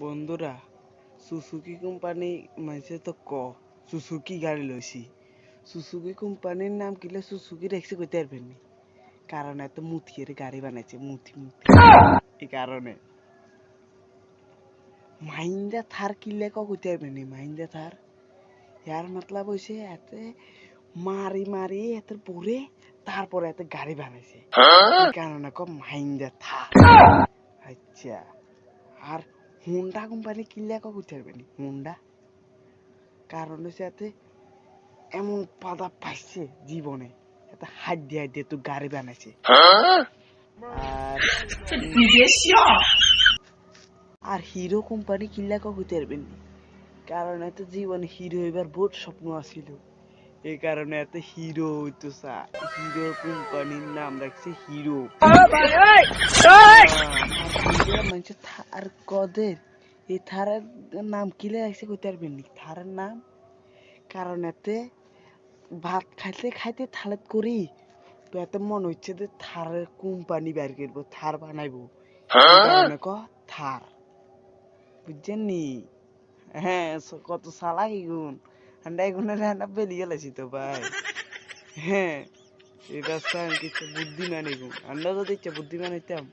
বন্ধুরা, Suzuki company মানুষে তো সুজুকি গাড়ি লইছি। সুজুকি কোম্পানির নাম কিলে সুজুকি রেখছে কইতে পারবেন নি, কারণ এত মুথিয়ের গাড়ি বানাইছে। মুথি এই কারণে মাহিন্দ্রা থার কিলে কইতে পারবেন নি। মাহিন্দ্রা থার ইয়ার মতলব হইছে এতে মারি মারি এত পরে তারপরে এত গাড়ি বানাইছে, এই কারণে মাহিন্দ্রা থার। আচ্ছা, আর হুন্ডা কোম্পানি কিনলে কইতে পারবেন হুন্ডা, কারণ হচ্ছে এতে এমন পাদা পাইছে জীবনে, এত হাত দিয়ে তো গাড়ি বানাইছে। আর হিরো কোম্পানি কিনলে কইতে পারবেন, কারণ এত জীবনে হিরো এবার বহুত স্বপ্ন আছিল, এই কারণে এত হিরো হইতো। হিরো কোম্পানির নাম রাখছে হিরো। মানুষ থার কদের এই থারের নাম কিলে রাখছে কইতে পারবেন নি। থারের নাম কারণ এতে ভাত খাইতে খাইতে থালেত করি তো এত মনে হচ্ছে যে থারের কোম্পানি বের করবো, থার বানাইবো, কারণে থার। বুঝছেন নি? হ্যাঁ, কত চালাক এগুন। আমরা এগুনের রান্না বেরিয়ে গেলেছি তো ভাই। হ্যাঁ, এটা কিছু বুদ্ধিমান এগুন। আমরা যদি বুদ্ধিমান হইতাম